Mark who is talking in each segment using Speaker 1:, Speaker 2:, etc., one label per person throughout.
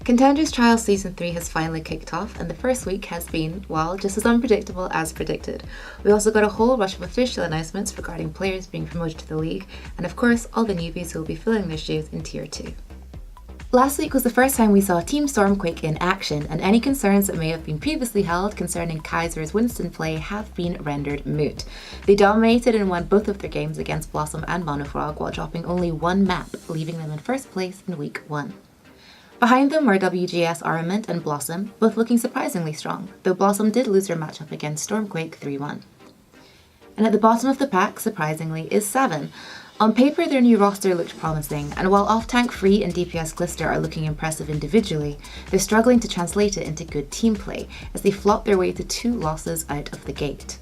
Speaker 1: Contenders Trials Season 3 has finally kicked off, and the first week has been, well, just as unpredictable as predicted. We also got a whole rush of official announcements regarding players being promoted to the league, and of course, all the newbies who will be filling their shoes in Tier 2. Last week was the first time we saw Team Stormquake in action, and any concerns that may have been previously held concerning Kaiser's Winston play have been rendered moot. They dominated and won both of their games against Blossom and Monofrog while dropping only one map, leaving them in first place in Week 1. Behind them were WGS Armament and Blossom, both looking surprisingly strong, though Blossom did lose their matchup against Stormquake 3-1. And at the bottom of the pack, surprisingly, is Seven. On paper, their new roster looked promising, and while Off-Tank Free and DPS Glister are looking impressive individually, they're struggling to translate it into good team play, as they flop their way to 2 losses out of the gate.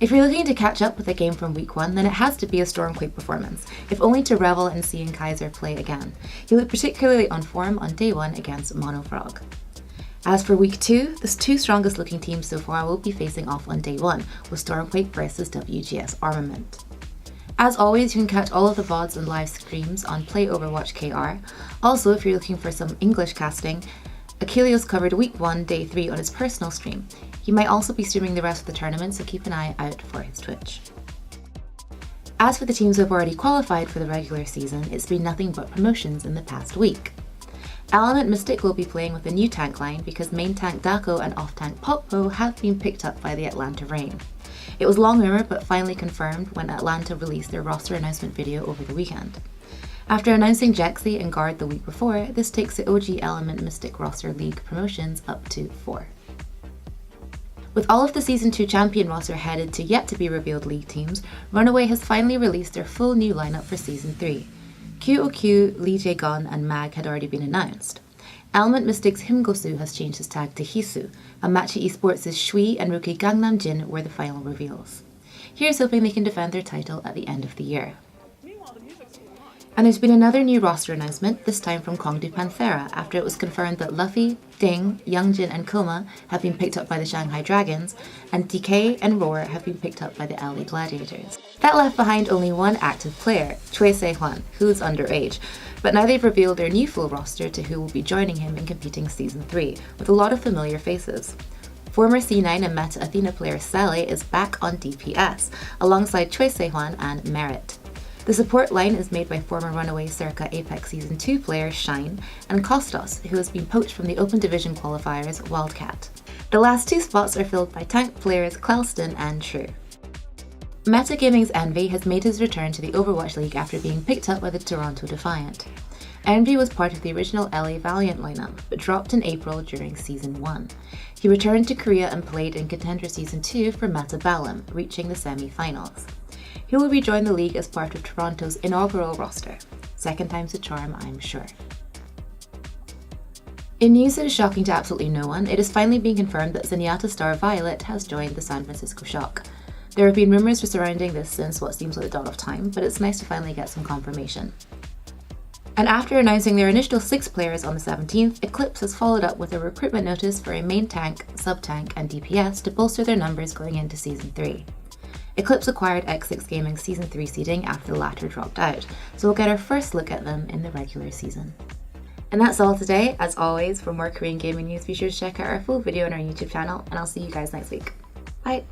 Speaker 1: If you're looking to catch up with a game from Week 1, then it has to be a Stormquake performance, if only to revel in seeing Kaiser play again. He looked particularly on form on day 1 against Monofrog. As for Week 2, the 2 strongest looking teams so far will be facing off on day 1, with Stormquake versus WGS Armament. As always, you can catch all of the VODs and live streams on Play Overwatch KR. Also, if you're looking for some English casting, Achilleos covered Week 1, Day 3 on his personal stream. He might also be streaming the rest of the tournament, so keep an eye out for his Twitch. As for the teams who have already qualified for the regular season, it's been nothing but promotions in the past week. Element Mystic will be playing with a new tank line because main tank Dako and off-tank Poppo have been picked up by the Atlanta Reign. It was long rumoured but finally confirmed when Atlanta released their roster announcement video over the weekend. After announcing Jexi and Guard the week before, this takes the OG Element Mystic roster league promotions up to 4. With all of the Season 2 champion roster headed to yet to be revealed league teams, Runaway has finally released their full new lineup for Season 3. QOQ, Lee Jae-gun and Mag had already been announced. Element Mystic's Himgosu has changed his tag to Hisu, and Matcha Esports' Shui and rookie Gangnam Jin were the final reveals. Here's hoping they can defend their title at the end of the year. And there's been another new roster announcement, this time from Kongdu Panthera, after it was confirmed that Luffy, Ding, Youngjin and Koma have been picked up by the Shanghai Dragons, and DK and Roar have been picked up by the LA Gladiators. That left behind only one active player, Choi Se-hwan, who's underage, but now they've revealed their new full roster to who will be joining him in competing Season 3, with a lot of familiar faces. Former C9 and Meta Athena player Sally is back on DPS, alongside Choi Se-hwan and Merit. The support line is made by former Runaway circa Apex Season 2 player Shine and Kostos, who has been poached from the Open Division qualifiers Wildcat. The last 2 spots are filled by tank players Clelston and True. Metagaming's Envy has made his return to the Overwatch League after being picked up by the Toronto Defiant. Envy was part of the original LA Valiant lineup, but dropped in April during Season 1. He returned to Korea and played in Contender Season 2 for Meta Balam, reaching the semi-finals. He will rejoin the league as part of Toronto's inaugural roster. Second time's a charm, I'm sure. In news that is shocking to absolutely no one, it is finally being confirmed that Zenyatta star Violet has joined the San Francisco Shock. There have been rumours surrounding this since what seems like the dawn of time, but it's nice to finally get some confirmation. And after announcing their initial 6 players on the 17th, Eclipse has followed up with a recruitment notice for a main tank, sub-tank and DPS to bolster their numbers going into Season 3. Eclipse acquired X6 Gaming's Season 3 seeding after the latter dropped out, so we'll get our first look at them in the regular season. And that's all today. As always, for more Korean gaming news, be sure to check out our full video on our YouTube channel, and I'll see you guys next week. Bye!